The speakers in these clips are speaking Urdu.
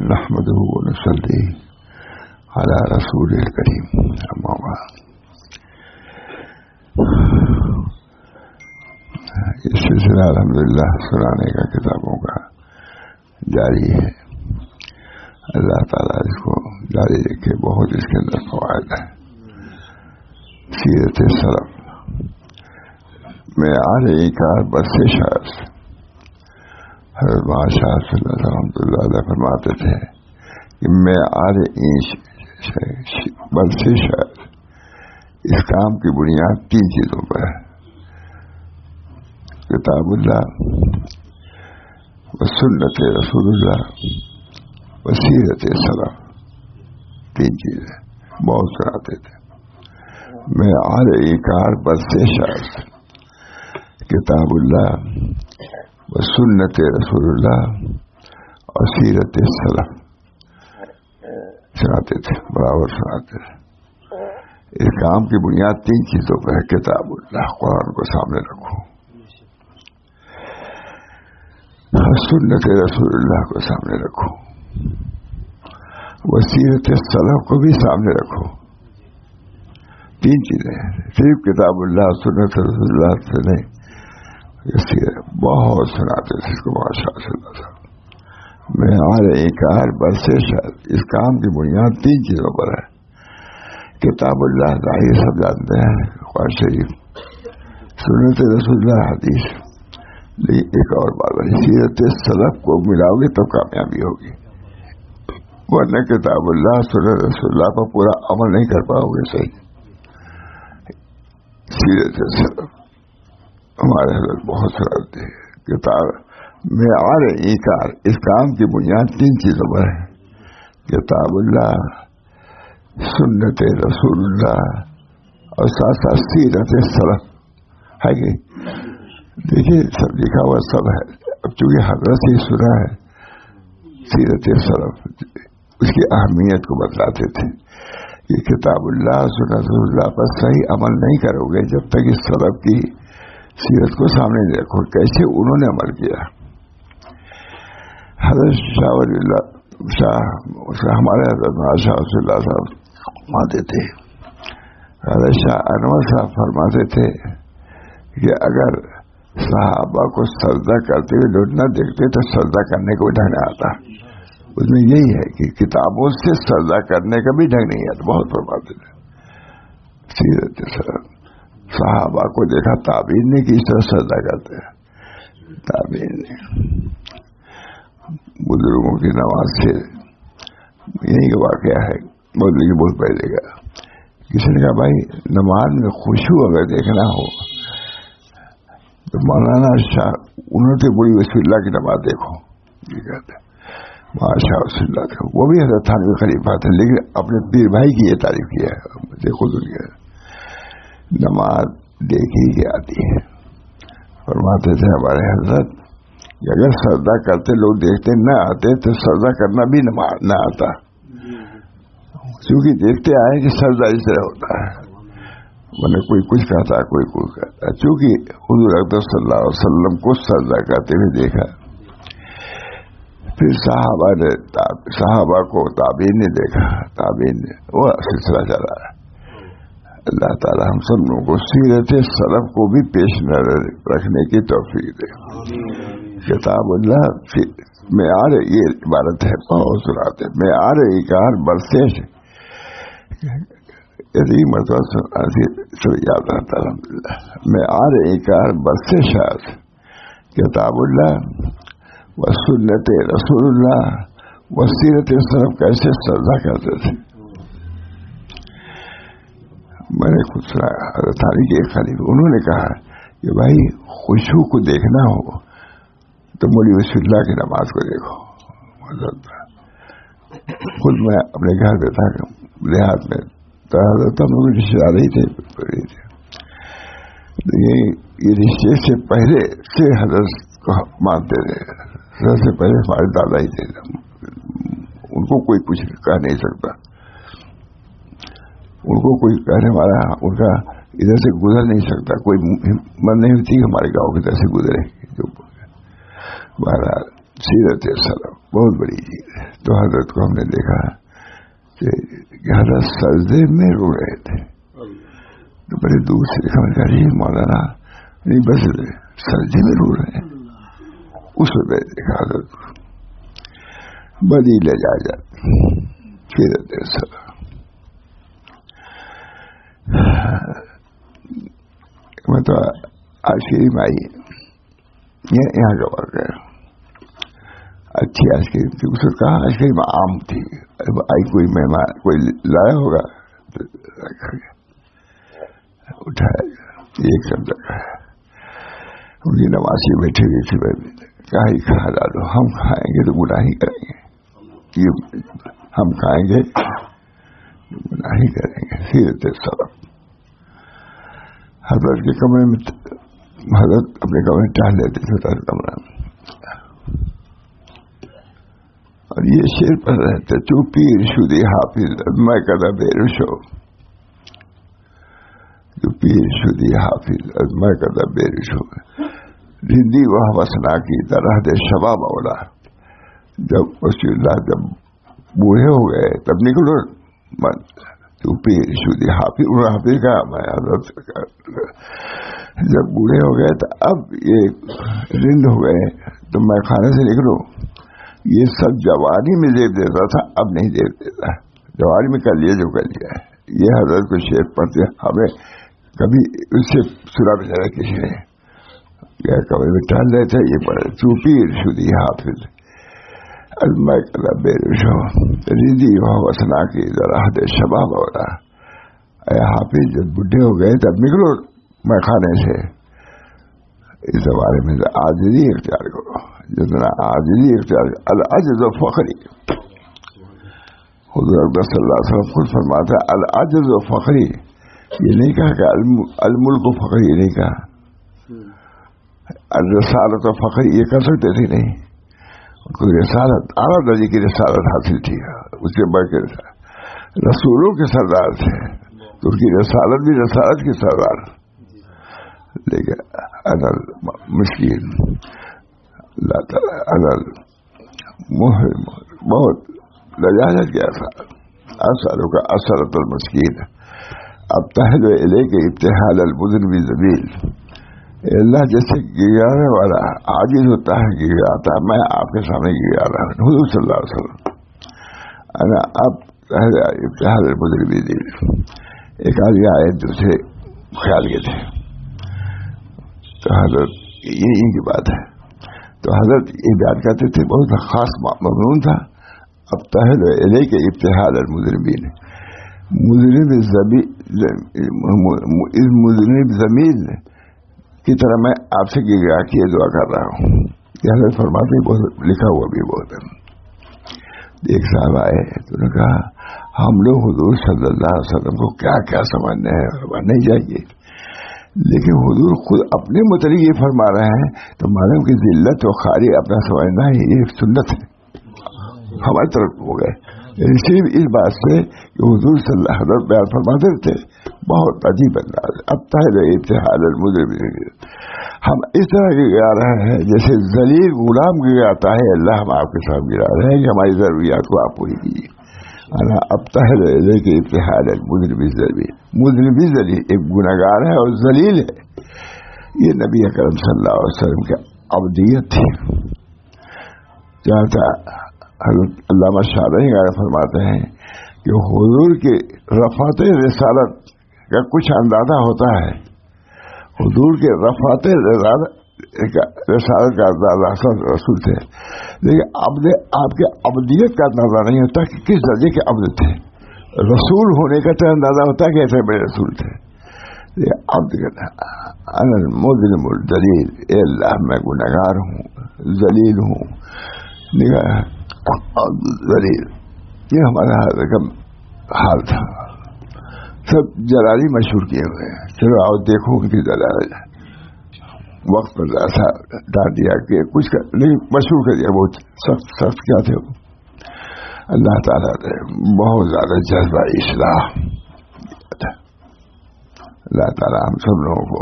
نحمده ونصلي على رسوله الكريم اما بعد. یہ سلسلہ الحمدللہ سنانے کا کتابوں کا جاری ہے. اللہ تعالیٰ اس کو جاری رکھے. بہت اس کے اندر فوائد ہیں. سیرت سلف میں ایکار بس شاید حضرت شاہ صلی اللہ رحمۃ اللہ علیہ فرماتے تھے کہ میں بل سے شاید اس کام کی بنیاد 3 چیزوں پر ہے: کتاب اللہ و سنت رسول اللہ و سیرت سلف. 3 چیزیں بہت سناتے تھے. میں ایکار بل سے شاید کتاب اللہ و سنت رسول اللہ اور سیرت سلف سناتے تھے. برابر سناتے تھے. اس کام کی بنیاد 3 چیزوں پر ہے: کتاب اللہ، قرآن کو سامنے رکھو، سنت رسول اللہ کو سامنے رکھو، وہ سیرت سلف کو بھی سامنے رکھو. 3 چیزیں. صرف کتاب اللہ سنت رسول اللہ سے نہیں، بہت سناتے تھے اس کو. ماشاء اللہ میں ایکار برسے شاید اس کام کی بنیاد 3 چیزوں پر ہے: کتاب اللہ، ظاہر سب جانتے ہیں، قرآن شریف، سنت رسول اللہ، حدیث. لیکن ایک اور بات ہے، سیرت سلف کو ملاؤ گے تو کامیابی ہوگی، ورنہ کتاب اللہ سنت رسول اللہ پر پورا عمل نہیں کر پاؤ گے. صحیح. سیرت سلف ہمارے حضرت بہت سناتے ہیں. کتاب میں ایکار اس کام کی بنیاد 3 چیزوں پر ہے: کتاب اللہ، سنت رسول اللہ اور ساتھ ساتھ سیرت سلف. ہے کہ دیکھیے سب لکھا ہوا سب ہے. اب چونکہ حضرت سے سنا ہے سیرت سلف، اس کی اہمیت کو بتلاتے تھے کہ کتاب اللہ سنت رسول اللہ پر صحیح عمل نہیں کرو گے جب تک اس سلف کی سیرت کو سامنے دیکھو، کیسے انہوں نے عمل کیا. حضرت شاہ ولی اللہ شاہ ہمارے حضرت شاہ رسول اللہ صاحب فرماتے تھے، حضرت شاہ انور صاحب فرماتے تھے کہ اگر صحابہ کو سجدہ کرتے ہوئے لوگ نہ دیکھتے تو سجدہ کرنے کو بھی ڈھنگ نہیں آتا. اس میں یہی ہے کہ کتابوں سے سجدہ کرنے کا بھی ڈھنگ نہیں آتا. بہت فرماتے تھے. سیرت صحابہ کو دیکھا، تابعین نے کس طرح سجدہ کرتے ہیں. تابعین نے بزرگوں کی نماز سے یہی واقعہ ہے. بہت پہلے کا کسی نے کہا بھائی نماز میں خشوع اگر دیکھنا ہو تو مولانا شاہ انہوں نے بڑی وسیع اللہ کی نماز دیکھو. یہ کہتے ہیں ماشاء اللہ تھے. وہ بھی حضرت تھانوی خلیفہ تھے، لیکن اپنے پیر بھائی کی یہ تعریف کیا ہے. دیکھو دنیا نماز دیکھی ہی آتی ہے. فرماتے تھے ہمارے حضرت کہ اگر سجدہ کرتے لوگ دیکھتے نہ آتے تو سجدہ کرنا بھی نہ آتا، کیونکہ دیکھتے آئے کہ سجدہ اس طرح ہوتا ہے. میں کوئی کچھ کہتا کوئی کچھ کہتا. چونکہ حضور اکرم صلی اللہ علیہ وسلم کو سجدہ کرتے ہوئے دیکھا، پھر صحابہ کو تابعین نے دیکھا، تابعین نے، وہ سلسلہ چلا ہے. اللہ تعالی ہم سب لوگوں کو سیرت سلف کو بھی پیش نظر رکھنے کی توفیق دے. کتاب اللہ میں یہ عبارت ہے، بہت سناتے. میں ایکار برسے مرتبہ یاد رہتا الحمدللہ. میں ایکار برسے شاید کتاب اللہ و سنت رسول اللہ و سیرت سلف کیسے سجدہ کرتے تھے. میں نے خود سنا حضرت تھانوی کے ایک خلیفہ، انہوں نے کہا کہ بھائی خشوع کو دیکھنا ہو تو مولی وسیع اللہ کی نماز کو دیکھو. خود میں اپنے گھر پہ تھا دیہات میں، تو حضرت ہم لوگ رشتے دار ہی تھے. یہ رشتے سے پہلے سے حضرت کو مانتے تھے. حضرت سے پہلے ہمارے دادا ہی تھے، ان کو کوئی کچھ کہہ نہیں سکتا. ان کو کوئی کہنے والا ان کا ادھر سے گزر نہیں سکتا. کوئی من نہیں ہوتی ہمارے گاؤں کی طرف سے گزرے. بہرحال سیرت سلف بہت بڑی چیز ہے. تو حضرت کو ہم نے دیکھا کہ حضرت سجدے میں رو رہے تھے. تو بڑے دور سے دیکھا, میں کہا یہ مولانا نہیں بس سجدے میں رو رہے ہیں. اس میں دیکھا حضرت بڑی لجاجت سیرت سلف. میں تو آئسکریم آئی یہاں کا واقع ہے. اچھی آئس کریم تھی. اس نے کہا آئس کریم عام تھی. آئی کوئی مہمان کوئی لایا ہوگا تو اٹھایا ایک سمجھا کھایا. ان کی نمازی بیٹھے ہوئی تھی. میں کہا ہی کھا ڈالو, ہم کھائیں گے تو گناہ ہی کریں گے. ہم کھائیں گے گناہ ہی کریں گے. سیرت سلف. حضرت کے کمرے میں حضرت اپنے کمرے میں ٹہل لیتے تھے کمرہ میں, اور یہ شعر پڑھ رہے تھے تو پیر شدی حافظ میں کدا بے رشو, تو پیر شدی حافظ میں کدا بے رشو, رندی وہ وسنا کی طرح دے شباب اولا. جب رسول اللہ جب بوڑھے ہو گئے تب نکلو مت, تو پیر شدی حافظ. حافظ کا میں حضرت جب بوڑھے ہو گئے تو اب یہ رند ہو گئے تو میں کھانے سے نکلوں. یہ سب جوانی میں زیب دیتا تھا, اب نہیں زیب دیتا. جوانی میں کر لیا جو کر لیا ہے. یہ حضرت کو شعر پڑھتے ہمیں کبھی اس سے سنا بھی نہیں کسی نے. کبھی بھی ٹہل رہے تھے یہ پڑھے تو پیر شدی حافظ میں کلا بے رشو ریدی وسنا کی ذرا دے شباب ہو رہا. اے حافظ جب بڈھے ہو گئے تب نکلو میں کھانے سے. اس بارے میں عاجزی اختیار کرو, جتنا عاجزی اختیار. العجز و فخری, حضور اقدس صلی اللہ علیہ وسلم خود فرماتا ہے العجز و فخری. یہ نہیں کہا کہ الملک و فخری, یہ نہیں کہا. الرسالت و فخری یہ کر سکتے تھے نہیں. کوئی رسالت اعلیٰ درجے کی رسالت حاصل تھی, اس کے بڑھ کے رسولوں کے سردار تھے, تو ان کی رسالت بھی رسالت کے سردار. لیکن انل مسکین اللہ تعالیٰ انل بہت لجاجت کیا تھا. اثروں کا اثرت المسکین اب تہل علیہ کے ابتحال المذنب ذلیل. اللہ جیسے گرانے والا عاجز ہوتا ہے گراتا ہے, میں آپ کے سامنے گرا رہا ہوں. حضور صلی اللہ علیہ وسلم انا اب ابتحال المذنب ذلیل. ایک آدمی آئے دوسرے خیال کے تھے, تو حضرت یہ کی بات ہے. تو حضرت یہ بیان کرتے تھے, بہت خاص مضمون تھا. اب تہل علیہ کے ابتحال المذنبین. مذنب زمین کی طرح میں آپ سے گرا کے دعا کر رہا ہوں. یہ حضرت فرماتے بہت لکھا ہوا بھی بہت ہے. ایک صاحب آئے تو نے کہا ہم لوگ حضور صلی اللہ علیہ وسلم کو کیا کیا سمجھنے ہیں, نہیں چاہیے. لیکن حضور خود اپنے متعلق یہ فرما رہے ہیں تو معلوم کہ ذلت و خاری اپنا سمجھنا ہی ایک سنت ہے. ہماری طرف ہو گئے صرف اس بات سے کہ حضور صلی اللہ علیہ وسلم بیان فرماتے تھے بہت عجیب انداز. اب تہل ابتحال المذنبین. ہم اس طرح گرا رہے ہیں جیسے ذلیل غلام گراتا ہے اللہ, ہم آپ کے ساتھ گرا رہے ہیں کہ ہماری ضروریات کو آپ پوری کیجیے. اب تہل علیہ کے ابتحال المذنب ذلیل. مذنب ذلیل ایک گنہگار ہے اور ذلیل ہے. یہ نبی اکرم صلی اللہ علیہ وسلم کی عبدیت تھی. چاہتا حضرت علامہ شارحی فرماتے ہیں کہ حضور کے رفعت رسالت کا کچھ اندازہ ہوتا ہے. حضور کے رفعت رسالت کا اندازہ رسول تھے, لیکن آپ کے عبدیت کا اندازہ نہیں ہوتا کہ کس درجے کے عبد تھے. رسول ہونے کا تو اندازہ ہوتا ہے کہ ایسے بڑے رسول تھے. عبد انا المذنب الذلیل, اے اللہ میں گنہگار ہوں, ذلیل ہوں, ذلیل. یہ ہمارا حال تھا. سب جلالی مشہور کیے ہوئے ہیں. چلو آؤ دیکھو ان کی دلال. وقت پر ایسا ڈال دیا کہ کچھ نہیں مشہور کر دیا. بہت سخت کیا تھے وہ. اللہ تعالیٰ نے بہت زیادہ جذبہ اصلاح. اللہ تعالیٰ ہم سب لوگوں کو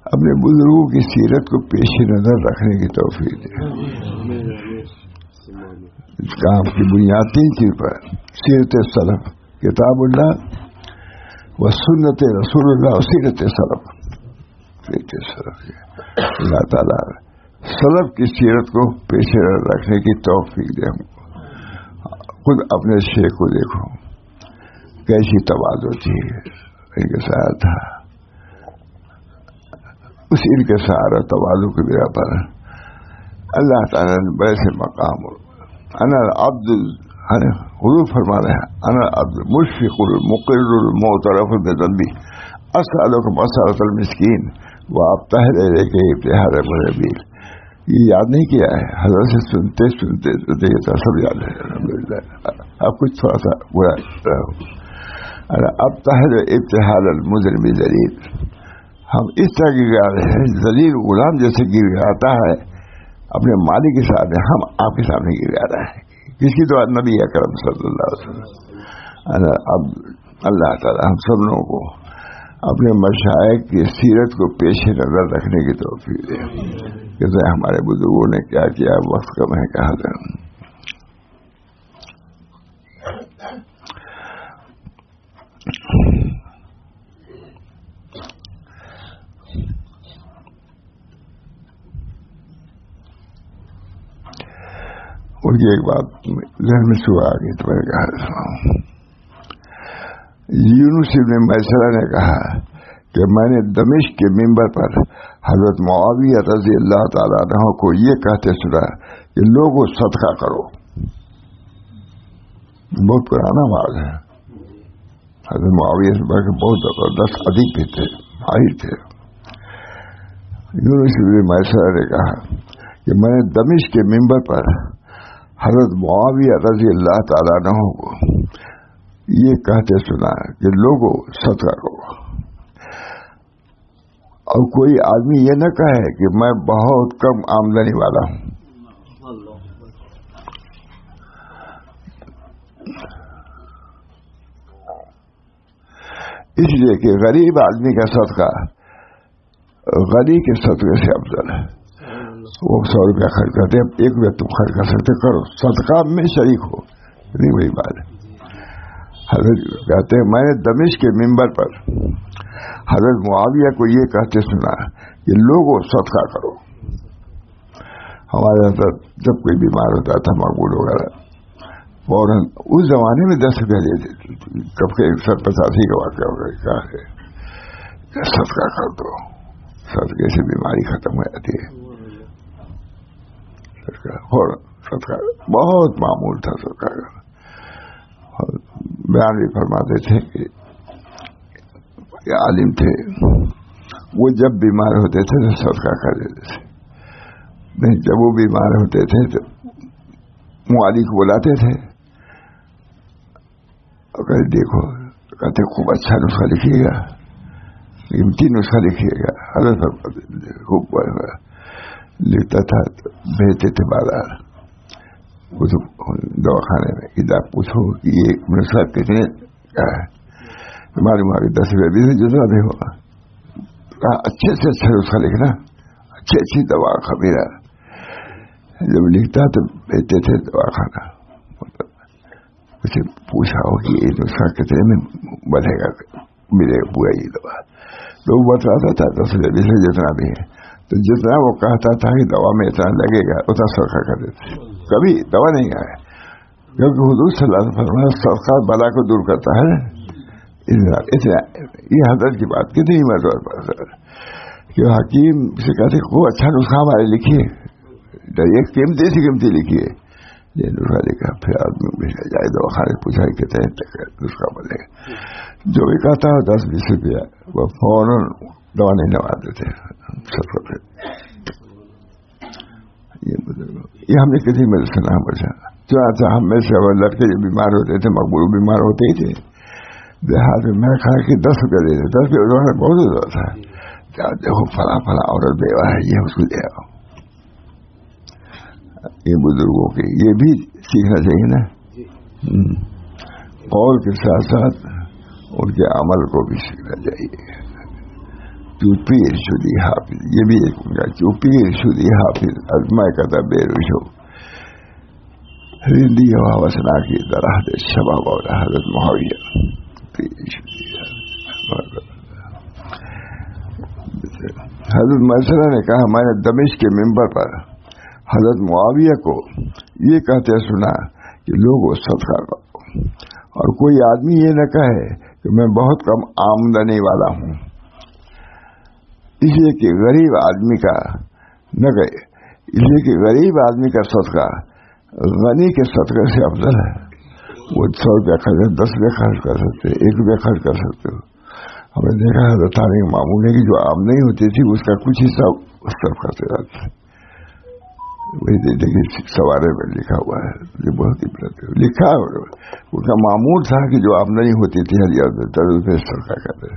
اپنے بزرگوں کی سیرت کو پیش نظر رکھنے کی توفیق دے. کام کی بنیاد 3 چیز پر: سیرت سلف، کتاب اللہ و سنت رسول اللہ و سیرت سلف. سیرت سلف اللہ تعالیٰ سلف کی سیرت کو پیش رکھنے کی توفیق دے. ہم کو خود اپنے شیخ کو دیکھو کیسی تواضع تھی ان کے ساتھ تھا. اس ان کے سارا تواضع کی بنا پر اللہ تعالیٰ نے بڑے سے مقام انا العبد حضور فرما رہے ہیں انا العبد مشفق المقر المعترف بذنبی اسألک مسألۃ المسکین وابتہل الیک ابتہال المنبیل. یہ یاد نہیں کیا ہے حضرت سے سنتے سنتے سنتے سب یاد ہے الحمدللہ. اب کچھ تھوڑا سا برا رہا. ابتہل ابتہال المذنب ذلیل. ہم اس طرح گر رہے ہیں ذلیل غلام جیسے گر آتا ہے اپنے مالک کے سامنے. ہم آپ کے سامنے گر آ رہے ہیں. کس کی دعا؟ نبی اکرم صلی اللہ علیہ وسلم. اب اللہ تعالیٰ ہم سب لوگوں کو اپنے مشائخ کی سیرت کو پیش نظر رکھنے کی توفیق دے. جیسے ہمارے بزرگوں نے کیا کیا، وقت کم ہے کہا تھا. ان کی ایک بات ذہن میں صبح آ گئی تو میں نے کہا یونس بن میسرہ نے کہا کہ میں نے دمشق کے منبر پر حضرت معاویہ رضی اللہ تعالیٰ عنہ کو یہ کہتے سنا کہ لوگوں صدقہ کرو. بہت پرانا بات ہے. حضرت معاویہ سے بڑھ کے بہت زبردست ادیب بھی تھے، ماہر تھے. یونس بن میسرہ نے کہا کہ میں نے دمشق کے منبر پر حضرت معاویہ رضی اللہ تعالیٰ عنہ کو یہ کہتے سنا کہ لوگوں صدقہ کرو. اور کوئی آدمی یہ نہ کہے کہ میں بہت کم آمدنی والا ہوں. اس لیے کہ غریب آدمی کا صدقہ غنی کے صدقے سے افضل ہے. وہ 100 روپیہ خرچ کرتے ہیں، 1 روپیہ تم خرچ کر سکتے، کرو، صدقہ میں شریک ہو. نہیں وہی بات ہے. حضرت کہتے ہیں میں نے دمشق کے منبر پر حضرت معاویہ کو یہ کہتے سنا کہ لوگوں صدقہ کرو. ہمارے حضرت جب کوئی بیمار ہوتا تھا مقبول وغیرہ فوراً اس زمانے میں 10 روپیہ دیتے تھے. کب کے 185 کا واقعہ ہو گیا کیا ہے کہ صدقہ کر دو، صدقے سے بیماری ختم ہو جاتی ہے. صدقہ بہت معمول تھا. صدقہ کا بیان بھی فرماتے تھے کہ عالم تھے وہ جب بیمار ہوتے تھے تو صدقہ کر دیتے تھے. نہیں جب وہ بیمار ہوتے تھے تو معالی کو بلاتے تھے اور کہتے دیکھو، کہتے خوب اچھا نسخہ لکھیے گا، قیمتی نسخہ لکھیے گا. حضرت خوب لکھتا تھا تو بھیجتے تھے بازار دواخانے میں کہ آپ پوچھو کہ یہ نسخہ کتنے کا ہے. معلوم 10 روپئے 20 جتنا بھی ہوگا. اچھے سے اچھا نسخہ لکھنا، اچھی اچھی دوا خبیرہ. جب لکھتا تو بھیجتے تھے دواخانہ. اسے پوچھا ہو کہ یہ نسخہ کتنے میں بنے گا، ملے گا پورا یہ دوا. تو وہ بتاتا تھا 10 روپئے 20 جتنا بھی ہے. تو جتنا وہ کہتا تھا کہ دوا میں اتنا لگے گا اتنا صدقہ کر دیتے. کبھی دوا نہیں آیا کیونکہ حضور صلی اللہ علیہ وسلم صدقہ بلا کو دور کرتا ہے. یہ حضرت کی بات کتنی مرتبہ کہ حکیم سے کہتے خوب اچھا نسخہ ہمارے لکھیے، ایک قیمتی سے قیمتی لکھیے. یہ نسخہ لکھا پھر آدمی جائے دواخانے پوچھا کتنے نسخہ بنے گا. جو بھی کہتا ہے 10-20 روپیہ وہ فوراً دوا نہیں لگاتے تھے. یہ ہم نے کسی میں سنا بچا ہم میں سے لڑکے جو بیمار ہوتے تھے مقبول بیمار ہوتے ہی تھے دیہات میں. میں کھا کہ 10 روپیہ دے دیں. 10 روپیہ بہت زیادہ تھا. کیا دیکھو فلاں فلاں عورت بیوہ ہے یہ اس کو دے آؤ. یہ بزرگوں کے یہ بھی سیکھنا چاہیے نا. قول کے ساتھ ساتھ ان کے عمل کو بھی سیکھنا چاہیے. چوپی ارشدی حافظ، یہ بھی ایک ان کا چوپی ارشدی حافظ ازمائے کا تھا بے روشو. رندی ہوا وسنا کی طرح دے شباب اور حضرت معاویہ حضرت مسئلہ نے کہا میں نے دمشق کے منبر پر حضرت معاویہ کو یہ کہتے سنا کہ لوگوں صدقہ کرو اور کوئی آدمی یہ نہ کہے کہ میں بہت کم آمدنی والا ہوں، اس لیے کہ غریب آدمی کا نہ گئے، اس لیے کہ غریب آدمی کا صدقہ غنی کے صدقے سے افضل ہے۔ وہ 100 روپیہ خرچ 10 روپیہ خرچ کر سکتے، 1 روپیہ خرچ کر سکتے ہو۔ ہم نے دیکھا حضرت معمولی کی جو آمدنی ہوتی تھی اس کا کچھ حصہ اس طرف کرتے رہتے، وہی دیکھیے سوارے میں لکھا ہوا ہے، یہ بہت ہی لکھا ہے، اس کا معمول تھا کہ جو آمدنی ہوتی تھی ہر یاد روپئے صدقہ کرتے،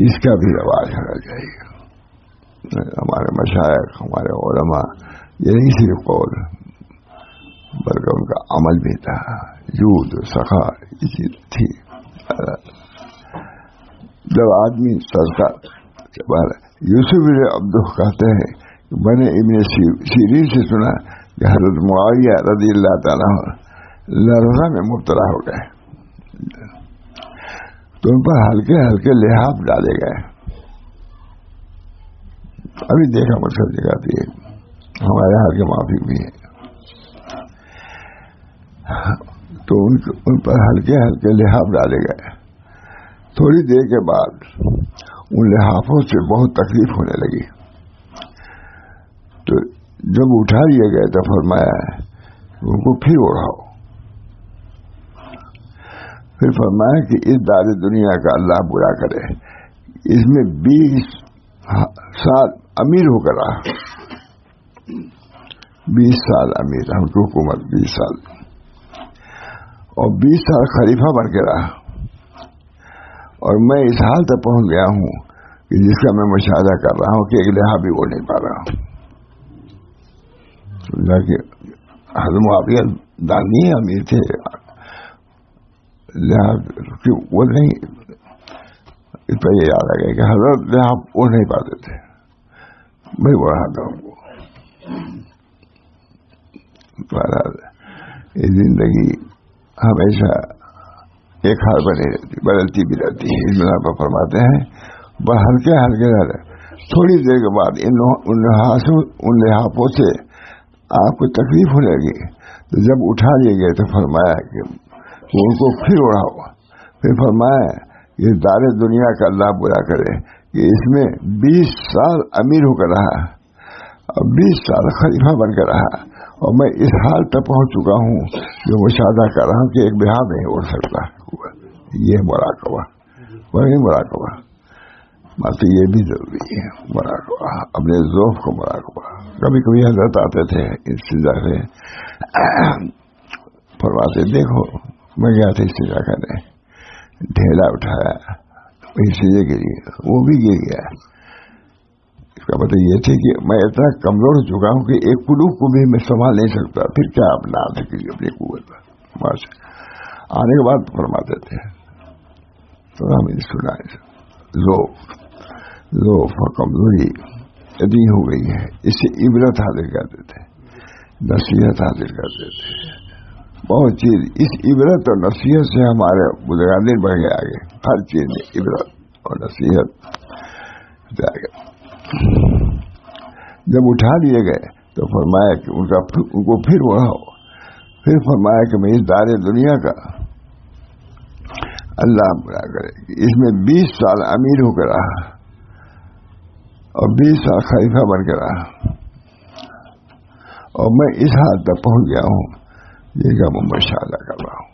اس کا بھی رواج ہونا چاہیے۔ ہمارے مشائخ ہمارے علماء یہ نہیں صرف قول بلکہ ان کا عمل بھی تھا، جود سخا یہ چیز تھی۔ جب آدمی صدقہ یوسف بن عبدہ کہتے ہیں کہ میں نے ابن سیرین سے سنا کہ حضرت معاویہ رضی اللہ تعالیٰ لرزہ میں مبتلا ہو گئے تو ان پر ہلکے ہلکے لحاف ڈالے گئے۔ ابھی دیکھا مقصد جگہ تھی ہمارے یہاں کے معافی بھی ہے، تو ان پر ہلکے ہلکے لحاف ڈالے گئے۔ تھوڑی دیر کے بعد ان لحافوں سے بہت تکلیف ہونے لگی، تو جب اٹھا لیے گئے تو فرمایا ان کو پھر اڑاؤ، پھر فرمایا کہ اس دار دنیا کا اللہ برا کرے، اس میں 20 سال امیر ہو کر رہا، 20 سال امیر، ہم کی حکومت 20 سال اور 20 سال خلیفہ بن کے رہا، اور میں اس حال تک پہنچ گیا ہوں کہ جس کا میں مشاہدہ کر رہا ہوں کہ ایک لحاظ بھی وہ نہیں پا رہا ہوں۔ سمجھا کہ حضرت معاویہ دانی امیر تھے، لحاظ وہ نہیں، اس پہ یہ یاد آ گیا کہ حضرت لحاظ وہ نہیں پاتے تھے، میں بڑھاتا ہوں وہ۔ یہ زندگی ہمیشہ ایک حال بنی رہتی، بدلتی بھی رہتی ہے۔ اس بنا پر فرماتے ہیں بس ہلکے ہلکے رہے، تھوڑی دیر کے بعد ان لحافوں سے آپ کو تکلیف ہونے لگی، تو جب اٹھا لیے گئے تو فرمایا کہ ان کو پھر اڑاؤ، پھر فرمایا یہ دار دنیا کا اللہ برا کرے کہ اس میں 20 سال امیر ہو کر رہا اور 20 سال خلیفہ بن کر رہا، اور میں اس حال تک پہنچ چکا ہوں جو مشاہدہ کر رہا ہوں کہ ایک بہار نہیں اڑ سکتا۔ یہ مراقبہ، وہی مراقبہ، بات یہ بھی ضروری ہے، مراقبہ اپنے ذوق کو مراقبہ۔ کبھی کبھی حضرت آتے تھے استجا سے، فرماتے دیکھو میں گیا تھا استجا کرنے، ڈھیلا اٹھایا استجے کے لیے، وہ بھی گر گیا۔ اس کا مطلب یہ تھی کہ میں اتنا کمزور ہو چکا ہوں کہ ایک قلوب کو بھی میں سنبھال نہیں سکتا، پھر کیا اپنا اپنی قوت پر۔ آنے کے بعد فرماتے تھے تو ہم نے سنا ذوق اور کمزوری اتنی ہو گئی ہے، اس سے عبرت حاصل کرتے تھے، نصیحت حاصل کرتے تھے، بہت چیز اس عبرت اور نصیحت سے ہمارے بزرگان دین بڑھ گئے آگے، ہر چیز میں عبرت اور نصیحت جائے گا۔ جب اٹھا لیے گئے تو فرمایا کہ ان کو پھر اڑاؤ، پھر فرمایا کہ میں اس دار دنیا کا اللہ برا کرے کہ اس میں 20 سال امیر ہو کر رہا اور 20 سال خلیفہ بن کے رہا، اور میں اس حال تک پہنچ گیا ہوں جس کا میں مشاہدہ کر رہا ہوں۔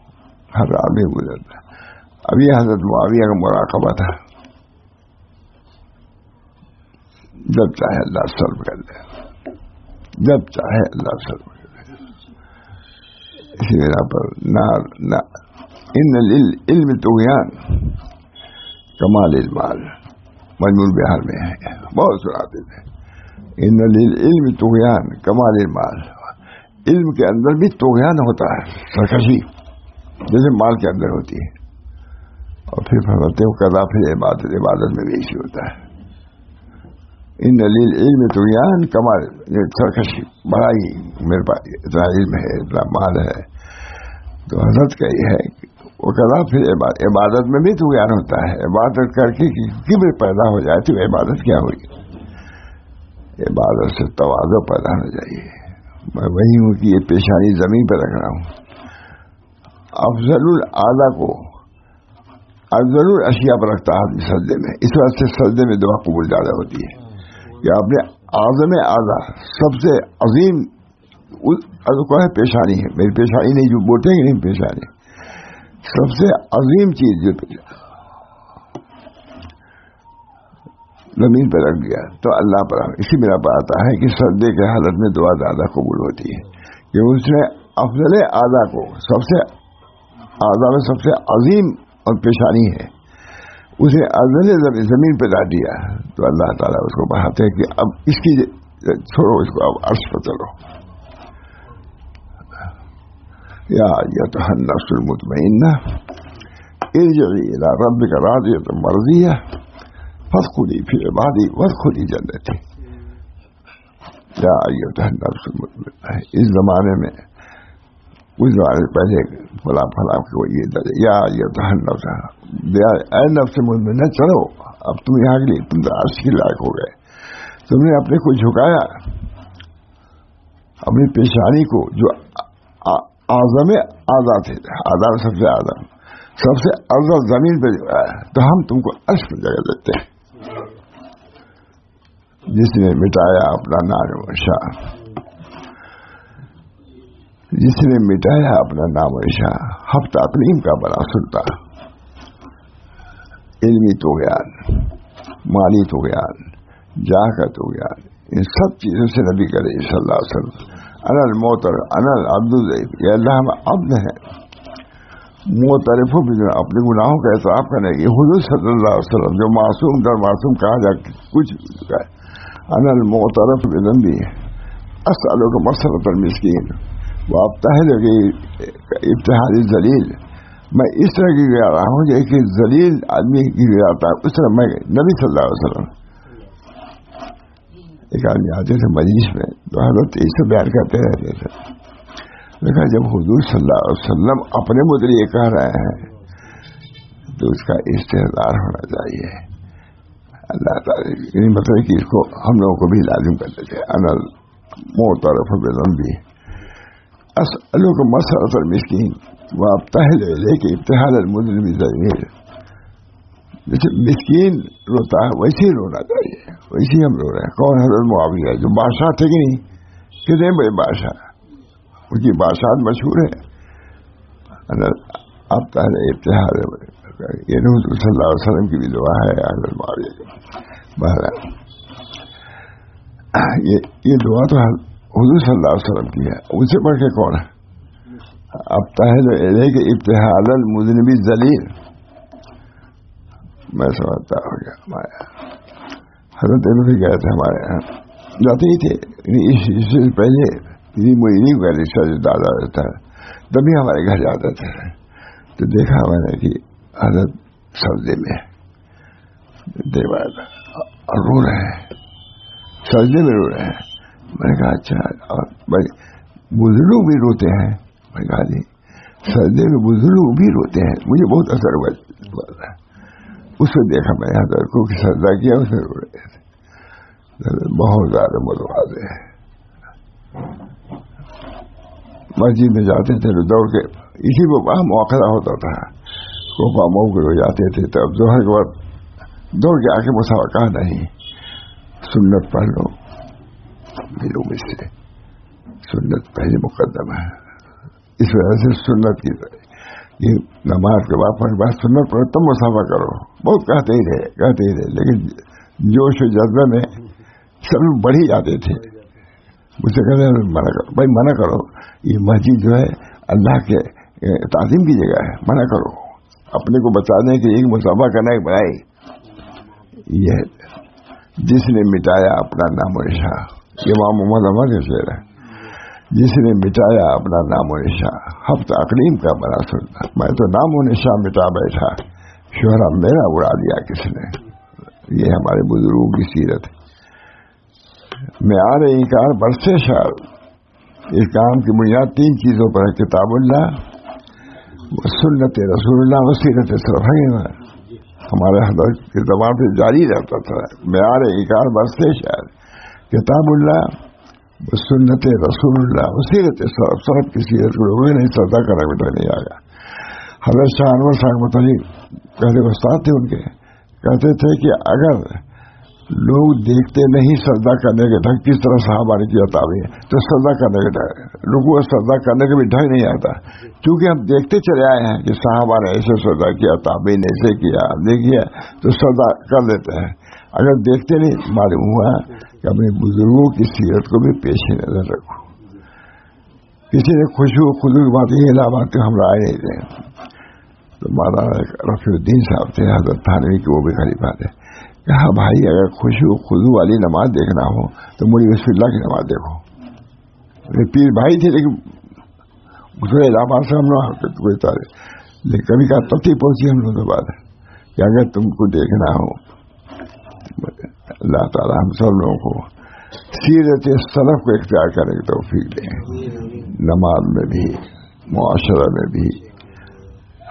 ہر آدمی گزرتا ہے۔ ابھی حضرت معاویہ کا مراقبہ تھا، جب چاہے اللہ سلب کر دے، جب چاہے اللہ سلب کر دے۔ اسی بنا پر ان العلم طغیان کمال المال، مجموع بہار میں ہے، بہت سناتے تھے، ان العلم طغیان کمال المال، علم کے اندر بھی طغیان ہوتا ہے، سرکشی جیسے مال کے اندر ہوتی ہے، اور پھر فرماتے ہو قضا پھر عبادت میں بھی ایسی ہوتا ہے۔ ان للعلم طغیان کمال، سرکشی بڑائی، میرے پاس اتنا علم ہے، اتنا مال ہے. تو حضرت کا یہ ہے وہ کہا پھر عبادت میں بھی طغیان ہوتا ہے. عبادت کر کے کبر پیدا ہو جائے تو عبادت کیا ہوئی؟ عبادت سے تواضع پیدا ہونا چاہیے. میں وہی ہوں کہ یہ پیشانی زمین پہ رکھ رہا ہوں. افضل الاعلیٰ کو افضل الاشیاء پر رکھتا ہے آدمی سجدے میں. اس وجہ سے سجدے میں دعا قبول زیادہ ہوتی ہے کہ اپنے اعظم اعلیٰ سب سے عظیم کو ہے پیشانی ہے. میری پیشانی نہیں جو بولتے ہیں نہیں، پیشانی سب سے عظیم چیز جو زمین پہ رکھ دیا تو اللہ پر. اسی میرا پر آتا ہے کہ سجدے کے حالت میں دعا زیادہ قبول ہوتی ہے کہ اس نے افضل اعلیٰ کو سب سے اعلیٰ میں سب سے عظیم اور پیشانی ہے، اسے افضل زمین پہ لا دیا تو اللہ تعالیٰ اس کو بڑھاتے ہیں کہ اب اس کی چھوڑو، اس کو اب عرش پہ چلو. یا ایتھا النفس المطمئنہ ارجعی الی ربک راضیۃ مرضیہ فادخلی فی عبادی وادخلی جنتی. یا ایتھا النفس المطمئنہ، اس زمانے میں اس زمانے سے پہلے فلاں فلاں کو یہ یا ایتھا النفس، اے نفس مطمئنہ چلو، اب تم یہاں کے لیے تم عرش کے لائق ہو گئے. تم نے اپنے کو جھکایا، اپنی پیشانی کو جو اعظم اعلیٰ تھے، اعلیٰ سب سے اعظم سب سے افضل زمین پہ تو ہم تم کو عرش پر جگہ دیتے ہیں. جس نے مٹایا اپنا نام و شاہ، جس نے مٹایا اپنا نام و شاہ، ہفتہ تعلیم کا بڑا سلطان، علمی طغیان، مالی طغیان، جاہ کا طغیان، ان سب چیزوں سے نبی کرے صلی اللہ علیہ وسلم انا الموتر انا العبد الضعیف، یہ اللہ ہم عبد ہیں معترف اپنے گناہوں کا اعتراف کرنے کی. حضور صلی اللہ علیہ وسلم جو معصوم در معصوم کہا جا کچھ چکا ہے، انا المعترف بذنبی اسألک مسرۃ المسکین وابتہل ابتہال الذلیل. میں اس طرح کی گیا رہا ہوں کہ ایک ذلیل آدمی کی گیا جاتا ہے، اس طرح میں نبی صلی اللہ علیہ وسلم. ایک آدمی آتے تھے مجلس میں تو حضرت اس سے بیان کرتے رہتے تھے. دیکھا جب حضور صلی اللہ علیہ وسلم اپنے متعلق کہہ رہے ہیں تو اس کا استحضار ہونا چاہیے. اللہ تعالیٰ یعنی مطلب کہ اس کو ہم لوگوں کو بھی لازم کرتے تھے. انا المعترف بذنبی اسألک مسرۃ المسکین وابتہل الیک ابتہال المذنب ذلیل. جیسے مسکین روتا ہے ویسے ہی رونا چاہیے، ویسے ہی ہم رو رہے ہیں. کون؟ حضرت معاویہ جو بادشاہ تھے کہ نہیں، کتنے بڑے بادشاہ، ان کی بادشاہت مشہور ہے. اب پہلے ابتہال یہ حضور صلی اللہ علیہ وسلم کی بھی دعا ہے حضرت معاویہ کی. بہرحال یہ دعا تو حضور صلی اللہ علیہ وسلم کی ہے، ان سے بڑھ کے کون ہے؟ اب پہلے الیک ابتہال المذنب ذلیل. میں سمجھتا ہو گیا ہمارے حضرت بھی گئے تھے، ہمارے یہاں جاتے ہی تھے اس سے پہلے مجھے گھر سے دادا رہتا ہے تبھی ہمارے گھر جاتے تھے. تو دیکھا میں نے کہ حضرت سجدے میں دیوار رو رہے ہیں، سجدے میں رو رہے ہیں. میں نے کہا اچھا، اور بھائی بزرگ بھی روتے ہیں؟ میں کہا جی سجدے میں بزرگ بھی روتے ہیں. مجھے بہت اثر ہوا اس سے دیکھا میں حضرت کو کہ سجدہ کیا اس میں رو رہے تھے. بہت زیادہ متواضع ہے. مسجد میں جاتے تھے تو دوڑ کے اسی کو وہاں موقع ہوتا تھا، کوپا مئو کے جاتے تھے تو اب ظہر کے بعد دوڑ کے آ کے مسابقہ نہیں، سنت پڑھ لو میروں میں سے، سنت پہلے مقدم ہے. اس وجہ سے سنت کی یہ نماز کے بعد سنت پڑھو تب مسافہ کرو. بہت کہتے ہی رہے لیکن جوش و جذبے میں سب بڑھ ہی جاتے تھے. مجھ سے کہتے ہیں منع کرو، بھائی منع کرو، یہ مسجد جو ہے اللہ کے تعظیم کی جگہ ہے، منع کرو. اپنے کو بچانے کے لیے مسافہ کرنا ایک بڑائی. یہ جس نے مٹایا اپنا نام و نشان، یہ امام محمد احمد کا شعر ہے. جس نے مٹایا اپنا نام و نشان، ہفتہ اقلیم کا بنا سنتا. میں تو نام و نشان مٹا بیٹھا، شہرہ میرا اڑا دیا کس نے. یہ ہمارے بزرگوں کی سیرت ہے. معیار انکار برسے شار. اس کام کی بنیاد 3 چیزوں پر ہے: کتاب اللہ، سنت رسول اللہ، وسیرت سلف. ہمارے حضرت کی زبان سے جاری رہتا تھا معیار انکار برسے شار، کتاب اللہ، سنت رسول اللہ، وسیرت سلف. سلف کی سیرت کو لوگوں نے سردا کرنا بیٹا نہیں آیا. حضرت شاہ انور صاحب مطلب پہلے استاد تھے ان کے، کہتے تھے کہ اگر لوگ دیکھتے نہیں سجدہ کرنے کے ڈھنگ کس طرح صحابہ نے کیا تعبیر، تو سجدہ کرنے کے ڈھنگ لوگوں کو سجدہ کرنے کا بھی ڈھنگ نہیں آتا، کیونکہ ہم دیکھتے چلے آئے ہیں کہ صحابہ نے ایسے سجدہ کیا، تعبیر نے ایسے کیا، دیکھیے تو سجدہ کر لیتے ہیں. اگر دیکھتے نہیں، معلوم ہوا کہ اپنے بزرگوں کی سیرت کو بھی پیش نظر رکھو. کسی نے خوشبو خود کی بات یہ علامات ہم رائے نہیں دیں. تو مولانا رفیع الدین صاحب تھے حضرت تھانوی کے، وہ بھی خلیفہ تھے. کہا بھائی اگر خوشبو خضو والی نماز دیکھنا ہو تو مولوی بسم اللہ کی نماز دیکھو. پیر بھائی تھے لیکن دوسرے علامات سے ہم لوگ کوئی تاریخ، لیکن کبھی کہا تبتی پہنچی ہم لوگوں کے بعد کہ اگر تم کو دیکھنا ہو، اللہ تعالیٰ ہم سب لوگوں کو سیرت سلف کو اختیار کرنے کی توفیق دیں. نماز میں بھی، معاشرہ میں بھی،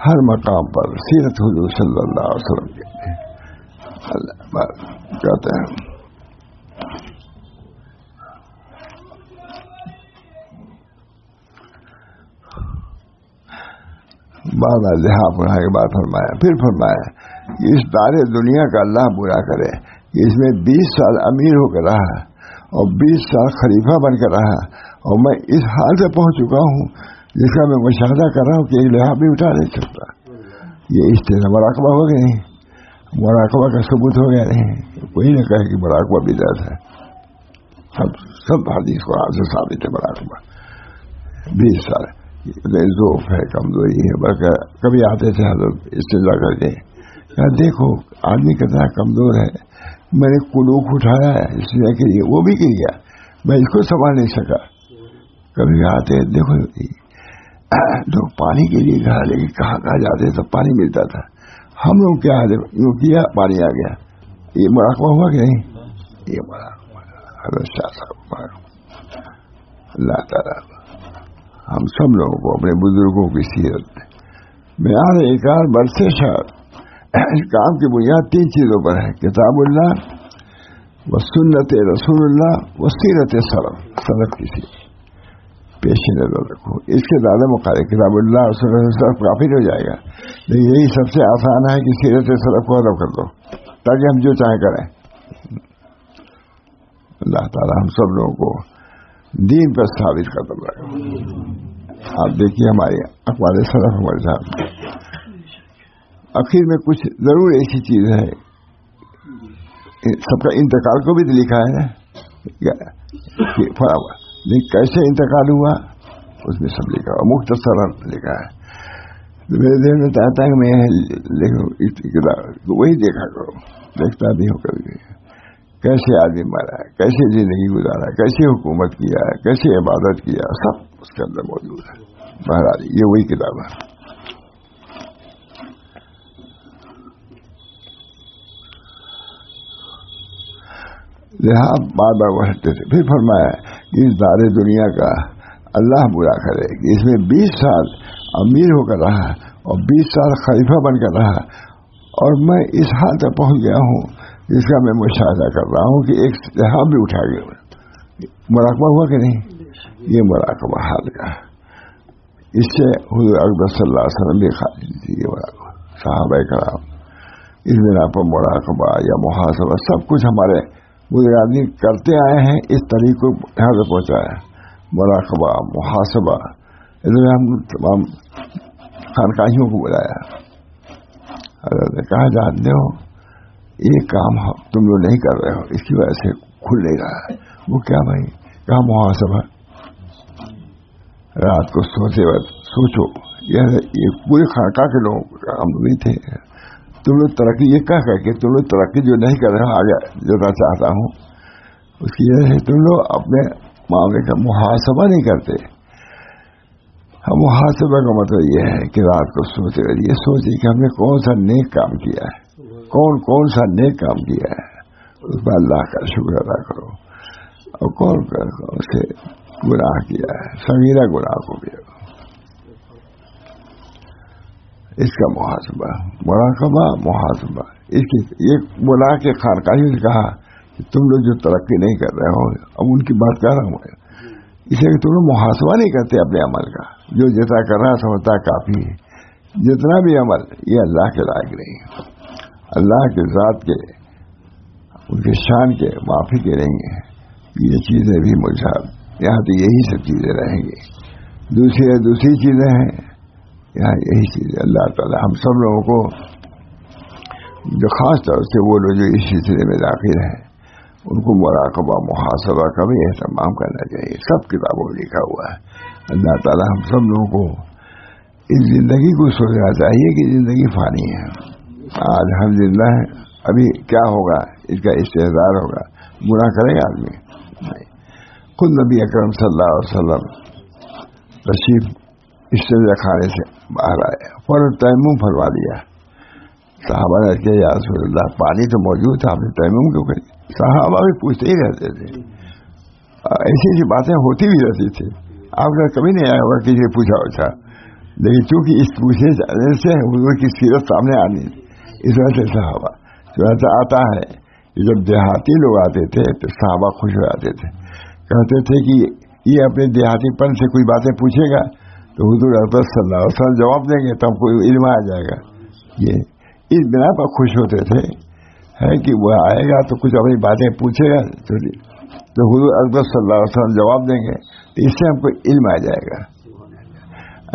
ہر مقام پر سیرت حضور صلی اللہ علیہ وسلم کے اللہ کہتے ہیں. بعد لحاظ پڑھا کے بعد فرمایا، پھر فرمایا کہ اس دار دنیا کا اللہ برا کرے کہ اس میں 20 سال امیر ہو کر رہا اور 20 سال خلیفہ بن کر رہا، اور میں اس حال سے پہنچ چکا ہوں جس کا میں مشاہدہ کر رہا ہوں کہ ایک لحاظ بھی اٹھا نہیں سکتا. یہ اس طرح مراقبہ ہو گیا نہیں، مراقبہ کا ثبوت ہو گیا نہیں. کوئی نہ کہے کہ مراقبہ بدعت ہے، سب حدیث قرآن سے ثابت ہے. مراقبہ 20 سال ذوف ہے، کمزوری ہے. بلکہ کبھی آتے تھے حضرت استدعا کر کے، دیکھو آدمی کتنا کمزور ہے، میں نے کلوک اٹھایا ہے اس لیے کے لیے، وہ بھی گر گیا، میں اس کو سنبھال نہیں سکا. کبھی آتے دیکھو لوگ پانی کے لیے گھر، لیکن کہاں جاتے تو پانی ملتا تھا. ہم لوگ کیا یوں کیا پانی آ گیا. یہ مراقبہ ہوا کہ نہیں؟ یہ مراقبہ حضرت شاہ صاحب. اللہ تعالیٰ ہم سب لوگوں کو اپنے بزرگوں کی سیرت معیار ایکار برسے شاہ. اس کام کی بنیاد 3 چیزوں پر ہے: کتاب اللہ و سنت رسول اللہ و سیرت سلف. سلف کی سیرت پیش نظر رکھو. اس کے زیادہ مقابلے کتاب اللہ اور سنت سلف کافی ہو جائے گا، لیکن یہی سب سے آسان ہے کہ سیرت سلف کو ادب کر دو تاکہ ہم جو چاہیں کریں. اللہ تعالی ہم سب لوگوں کو دین پر ثابت قدم رکھے. آپ دیکھیے ہمارے اقوال سلف ہمارے ساتھ آخر میں کچھ ضرور ایسی چیز ہے، سب کا انتقال کو بھی لکھا ہے نا، لیکن کیسے انتقال ہوا اس میں سب لکھا اور مختصر لکھا ہے. میرے ذہن میں چاہتا ہے کہ میں وہی دیکھا کرو، دیکھتا بھی ہوں کبھی کیسے آدمی مرا ہے، کیسے زندگی گزارا، کیسے حکومت کیا، کیسے عبادت کیا، سب اس کے اندر موجود ہے. بہرحال یہ وہی کتاب ہے. لہٰذا بار بار بڑھتے تھے. پھر فرمایا کہ اس دار دنیا کا اللہ برا کرے کہ اس میں 20 سال امیر ہو کر رہا اور 20 سال خلیفہ بن کر رہا، اور میں اس حال تک پہنچ گیا ہوں جس کا میں مشاہدہ کر رہا ہوں کہ ایک لحاظ بھی اٹھا گیا. مراقبہ ہوا کہ نہیں؟ یہ مراقبہ حال کا. اس سے حضور اکبر صلی اللہ علیہ وسلم بھی خالی تھی. یہ مراقبہ صحابہ کرام اس بنا پر مراقبہ یا محاسبہ سب کچھ ہمارے آدمی کرتے آئے ہیں. اس طریقے کو یہاں سے پہنچایا. مراقبہ، محاسبہ، اس میں ہم تمام خانقاہیوں کو بلایا. حضرت نے کہا جانتے ہو یہ کام تم لوگ نہیں کر رہے ہو، اس کی وجہ سے کھل نہیں رہا ہے. وہ کیا بھائی؟ کہا محاسبہ. رات کو سوتے وقت سوچو، یہ پورے خانقاہ کے لوگ ہم بھی تھے. تم لوگ ترقی، یہ کہہ کر کہ تم لوگ ترقی جو نہیں کر رہے ہو آگے جو میں چاہتا ہوں، اس کی وجہ سے تم لوگ اپنے معاملے کا محاسبہ نہیں کرتے. ہم محاسبہ کا مطلب یہ ہے کہ رات کو سوچے یہ سوچے کہ ہم نے کون سا نیک کام کیا ہے، کون سا نیک کام کیا ہے، اس پر اللہ کا شکر ادا کرو. اور کون سے گناہ کیا ہے، صغیرہ گناہ کو بھی اس کا محاسبہ، مراقبہ محاسبہ. اس کی یہ بلا کے خانقاہی سے کہا کہ تم لوگ جو ترقی نہیں کر رہے ہو، اب ان کی بات کر رہا ہوں، اسے کہ تم لوگ محاسبہ نہیں کرتے اپنے عمل کا، جو جتنا کر رہا سمجھتا کافی ہے. جتنا بھی عمل یہ اللہ کے لائق نہیں، اللہ کے ذات کے، ان کے شان کے معافی کے نہیں ہیں. یہ چیزیں بھی مجھے یہاں تو یہی سب چیزیں رہیں گی. دوسری چیزیں ہیں یہاں، یہی چیز. اللہ تعالی ہم سب لوگوں کو، جو خاص طور سے وہ لوگ جو اس سلسلے میں داخل ہیں، ان کو مراقبہ محاسبہ کا بھی اہتمام کرنا چاہیے. سب کتابوں میں لکھا ہوا ہے. اللہ تعالی ہم سب لوگوں کو اس زندگی کو سوچنا چاہیے کہ زندگی فانی ہے. آج ہم زندہ ہیں، ابھی کیا ہوگا اس کا استحضار ہوگا. گناہ کرے گا آدمی نہیں. خود نبی اکرم صلی اللہ علیہ وسلم تشریف استنجا خانے سے باہر آئے، فوراً تیمم فرما دیا. صحابہ نے کہا یا رسول اللہ پانی تو موجود تھا، آپ نے تیمم کیوں کری؟ صحابہ بھی پوچھتے ہی رہتے تھے، ایسی باتیں ہوتی بھی رہتی تھی. آپ کا کبھی نہیں آیا ہوگا کسی نے پوچھا اچھا، لیکن چونکہ اس پوچھنے جانے سے حضور کی سیرت سامنے آنی، اس وجہ سے صحابہ چنانچہ آتا ہے کہ جب دیہاتی لوگ آتے تھے تو صحابہ خوش ہو جاتے تھے، کہتے تھے کہ یہ اپنے دیہاتی پن سے کوئی باتیں پوچھے گا تو حضور اکبر صلی اللہ علیہ وسلم جواب دیں گے، تب کوئی علم آ جائے گا. یہ اس بنا پر خوش ہوتے تھے ہے کہ وہ آئے گا تو کچھ اپنی باتیں پوچھے گا تو حضور اکبر صلی اللہ علیہ وسلم جواب دیں گے، تو اس سے ہم کو علم آ جائے گا.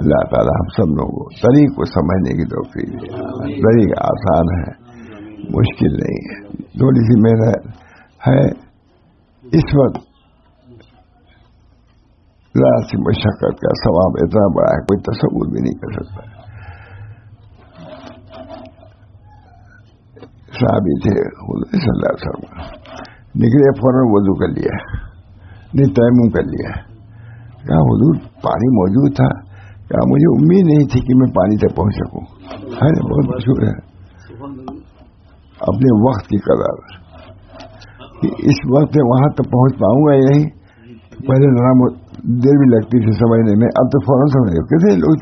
اللہ تعالی ہم سب لوگوں کو طریق کو سمجھنے کی توفیق دے. طریق آسان ہے، مشکل نہیں ہے. تھوڑی سی محنت ہے اس وقت، ذرا سی مشقت کا ثواب اتنا بڑا ہے کوئی تصور بھی نہیں کر سکتا. صحابی تھے حضور صلی اللہ علیہ وسلم، نکلے فوراً وضو کر لیا، نہیں تیمم کر لیا. کہا حضور پانی موجود تھا؟ کہا مجھے امید نہیں تھی کہ میں پانی تک پہنچ سکوں. ہے نا، بہت مشہور ہے اپنے وقت کی قدر، کہ اس وقت وہاں تک پہنچ پاؤں گا یا نہیں. پہلے ذرا دیر بھی لگتی تھی سمجھنے میں، اب تو فوراً سمجھ گئے. کتنے لوگ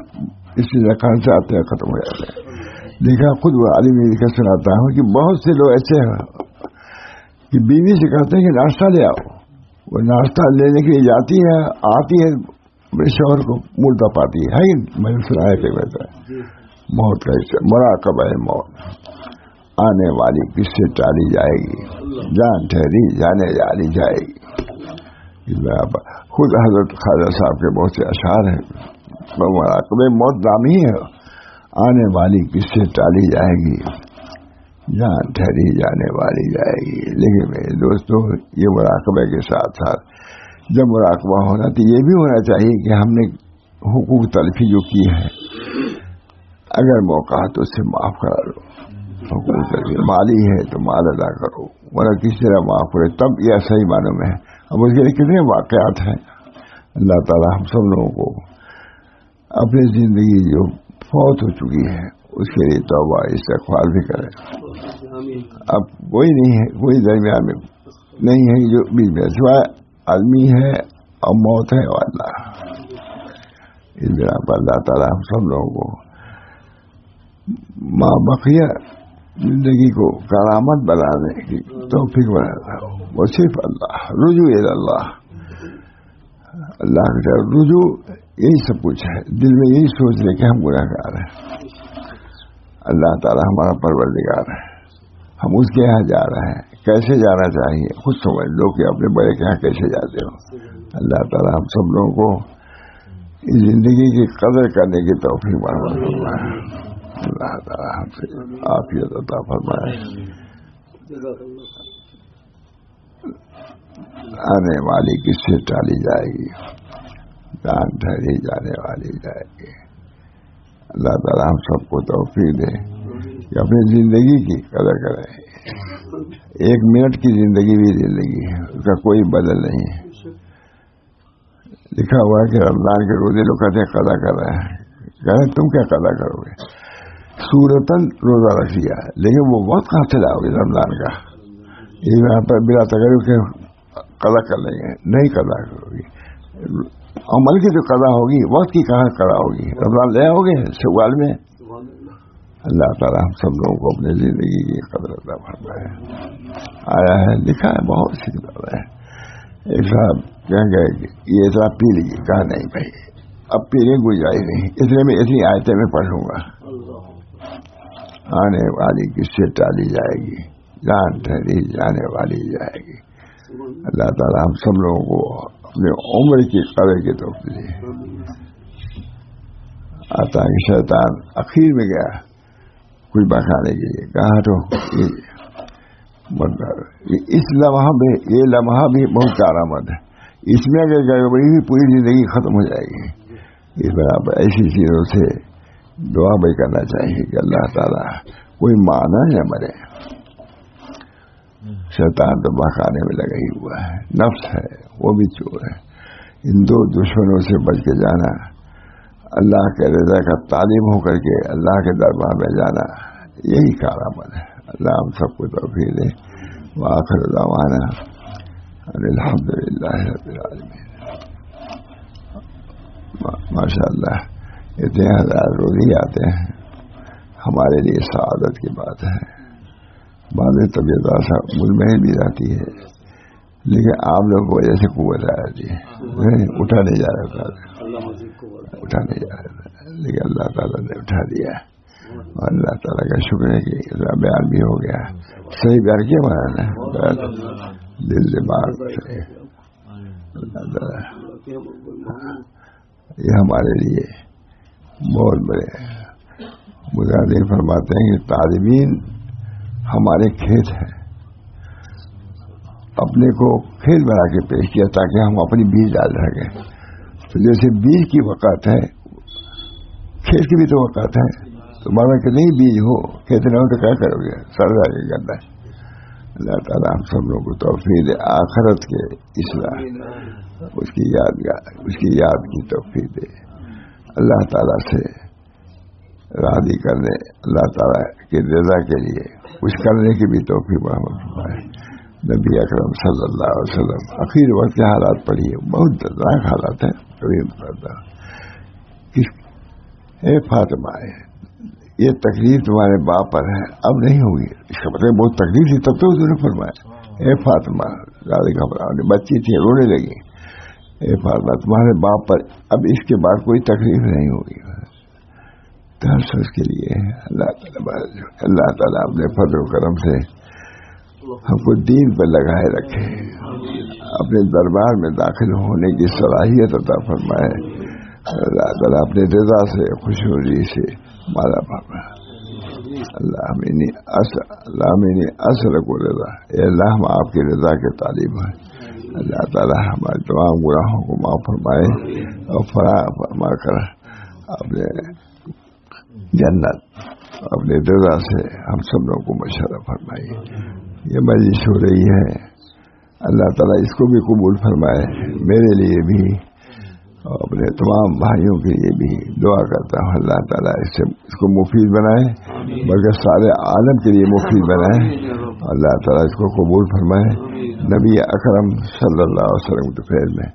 اس خان سے آتے ہیں ختم ہو جاتے ہیں. دیکھا خود وہ عالم لکھ کر سناتا ہوں کہ بہت سے لوگ ایسے ہیں کہ بیوی سے کہتے ہیں کہ ناشتہ لے آؤ، وہ ناشتہ لینے کے لیے جاتی ہے، آتی ہے اپنے شوہر کو ملتا پاتی ہے. میں نے سنا ہے کہ ویسا موت کا مراقبہ ہے. موت آنے والی کس سے ٹالی جائے گی، جان ٹھہری جانے جالی جائے گی. خود حضرت خواجہ صاحب کے بہت سے اشعار ہیں، مراقبہ موت نامی ہے. آنے والی کس سے ٹالی جائے گی، جان ٹھہری جانے والی جائے گی. لیکن میرے دوستوں، یہ مراقبہ کے ساتھ ساتھ جب مراقبہ ہونا تو یہ بھی ہونا چاہیے کہ ہم نے حقوق تلفی جو کی ہے، اگر موقع تو اس سے معاف کرا لو. حقوق تلفی مالی ہے تو مال ادا کرو، ورنہ کسی طرح معاف کرے، تب یہ صحیح معنوں میں ہے. اب اس کے لیے کتنے واقعات ہیں. اللہ تعالی ہم سب لوگوں کو اپنی زندگی جو فوت ہو چکی ہے اس کے لیے توبہ استغفار بھی کرے. اب کوئی نہیں ہے، کوئی درمیان میں نہیں ہے جو بیچ میں، سوائے آدمی ہے اور موت ہے اور اللہ. اس بنا پر اللہ تعالیٰ ہم سب لوگوں کو ماں بقیہ زندگی کو کرامت بنانے کی توفیق بناتا ہو. وہ صرف اللہ، رجوع اللہ، اللہ کی طرف رجوع، یہی سب کچھ ہے. دل میں یہی سوچ لے کہ ہم گناہ گار ہیں، اللہ تعالیٰ ہمارا پروردگار ہے، ہم اس کے یہاں جا رہے ہیں. کیسے جانا چاہیے خود سمجھ لو کہ اپنے بڑے کے یہاں کیسے جاتے ہو. اللہ تعالیٰ ہم سب لوگوں کو اس زندگی کی قدر کرنے کی توفیق فرمائے. اللہ تعالیٰ ہم سے عافیت عطا فرمائے. آنے والی کس سے ٹالی جائے گی، جان ٹھہری جانے والی جائے گی. اللہ تعالیٰ ہم سب کو توفیق دے کہ اپنی زندگی کی قدر کریں. ایک منٹ کی زندگی بھی زندگی ہے، اس کا کوئی بدل نہیں ہے. لکھا ہوا ہے کہ رمضان کے روزے لوگ کہتے ہیں قضا کر رہے ہیں. کہہ رہے تم کیا قضا کرو گے؟ صورتاً روزہ رکھ لیا ہے، لیکن وہ وقت کہاں سے لاؤ گے رمضان کا؟ یہاں پر بلا تقریب کے قضا کر لیں گے، نہیں قضا ہوگی. عمل کی جو قضا ہوگی وقت کی کہاں قضا ہوگی. رمضان لے آؤ گے شوال میں. اللہ تعالیٰ ہم سب لوگوں کو اپنی زندگی کی قدر عطا فرمائے. آیا ہے لکھا ہے بہت سی کتاب ہے. ایک صاحب کہیں گے کہ یہ اتنا پی لیجیے، کہا نہیں بھائی اب پینے کی گنجائش نہیں، اتنے میں اتنی آیتیں میں پڑھ لوں گا. آنے والی کس سے ٹالی جائے گی، جان ٹھہری جانے والی جائے گی. اللہ تعالیٰ ہم سب لوگوں کو اپنی عمر کی قدر کی توفیق دے. آتا کہ شیطان اخیر میں گیا کچھ بکانے کے لیے، کہا تو اس لمحہ میں، یہ لمحہ بھی بہت کارآمد ہے، اس میں اگر گڑبڑی بھی پوری زندگی ختم ہو جائے گی. اس برابر ایسی چیزوں سے دعا بھی کرنا چاہیے کہ اللہ تعالیٰ کوئی معنی نہ مرے. شیطان تو بہکانے میں لگا ہی ہوا ہے، نفس ہے وہ بھی چور ہے. ان دو دشمنوں سے بچ کے جانا، اللہ کے رضا کا طالب ہو کر کے اللہ کے دربار میں جانا، یہی کارآمد ہے. اللہ ہم سب کو توفیق دے. وآخر دعوانا الحمد للہ رب العالمین. ماشاء اللہ اتنے ہزار روزی آتے ہیں، ہمارے لیے سعادت کی بات ہے. بعض طبیعت ایسا مجھ میں بھی رہتی ہے، لیکن آپ لوگ کو وجہ سے قوت آ جاتی ہے، اٹھا نہیں جا رہا تھا، لیکن اللہ تعالیٰ نے اٹھا دیا. اور اللہ تعالیٰ کا شکر ہے کہ بیان بھی ہو گیا. صحیح بیان کیا ہمارا نا، دل دماغ سے. یہ ہمارے لیے بہت بڑے مجاہدین فرماتے ہیں کہ طالبین ہمارے کھیت ہیں. اپنے کو کھیت بنا کے پیش کیا تاکہ ہم اپنی بیج ڈال سکیں. تو جیسے بیج کی وقت ہے، کھیت کی بھی تو وقت ہے. تمہارا کہ نہیں بیج ہو، کھیت نہ ہو تو کیا کرو گے، سڑ جائے گا گندا. اللہ تعالیٰ ہم سب لوگوں کو توفیق دے، آخرت کے اصلاح، اس کی یاد کی توفیق دے. اللہ تعالیٰ سے راضی کرنے، اللہ تعالیٰ کی رضا کے لیے کچھ کرنے کی بھی توفیق فرمائے. نبی اکرم صلی اللہ علیہ وسلم اخیر وقت کے حالات پڑھیے، بہت دردناک حالات ہیں. کبھی اے فاطمہ، یہ تکلیف تمہارے باپ پر ہے، اب نہیں ہوگی. اس کا مطلب بہت تکلیف تھی، تب تو اس نے فرمایا اے فاطمہ، زیادہ گھبراہٹ، بچی تھی رونے لگی، اے فاطمہ تمہارے باپ پر اب اس کے بعد کوئی تکلیف نہیں ہوگی. اس کے لیے اللہ تعالیٰ اپنے فضل و کرم سے ہم کو دین پر لگائے رکھے، اپنے دربار میں داخل ہونے کی صلاحیت عطا فرمائے. اللہ تعالیٰ اپنے رضا سے، خوشحالی سے مالا فرمائے. اللہ میں اصل کو رضا، اے اللہ ہم آپ کی رضا کے طالب ہیں. اللہ تعالیٰ ہمارے تمام گناہوں کو معاف فرمائے اور فرما کر اپنے جنت اپنے رضا سے ہم سب لوگوں کو مشرف فرمائیے. یہ مجلس ہو رہی ہے، اللہ تعالیٰ اس کو بھی قبول فرمائے، میرے لیے بھی اور اپنے تمام بھائیوں کے لیے بھی دعا کرتا ہوں. اللہ تعالیٰ اس کو مفید بنائے، بلکہ سارے عالم کے لیے مفید بنائے. اللہ تعالیٰ اس کو قبول فرمائے. نبی اکرم صلی اللہ علیہ وسلم کے فیض میں،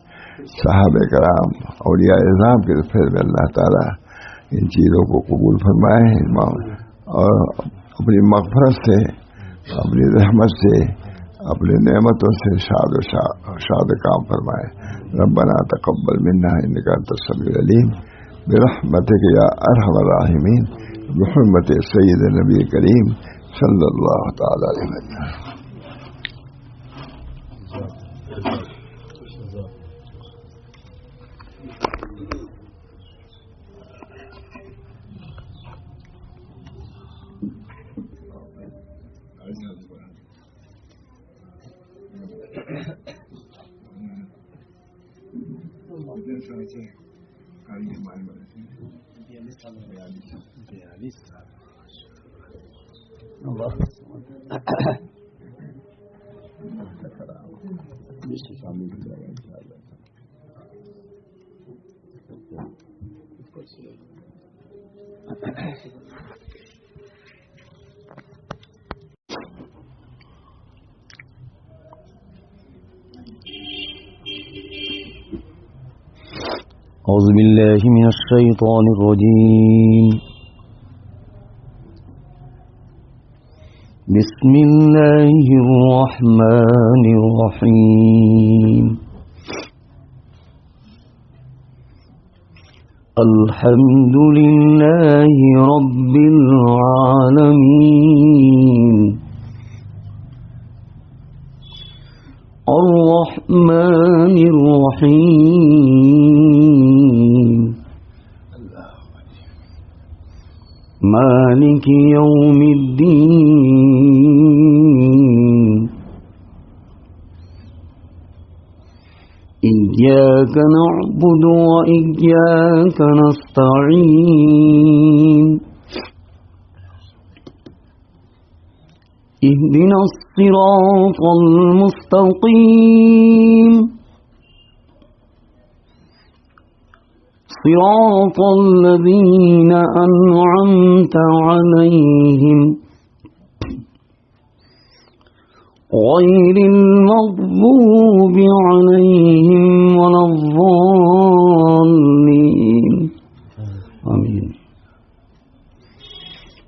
صحابہ کرام، اولیاء اعظام کے فیض میں اللہ تعالیٰ ان چیزوں کو قبول فرمائے اور اپنی مغفرت سے، اپنی رحمت سے، اپنی نعمتوں سے شاد کام فرمائے. ربنا تقبل منا انك انت السميع العليم برحمتك يا ارحم الراحمين بحرمت سید نبی کریم صلی اللہ تعالی علیہ وسلم. أعوذ بالله من الشيطان الرجيم. بسم الله الرحمن الرحيم. الحمد لله رب العالمين. الرحمن الرحيم. مالك يوم الدين. إياك نعبد وإياك نستعين. اهدنا الصراط المستقيم. صراط الذين أنعمت عليهم غير المغضوب عليهم ولا الضالين. آمين.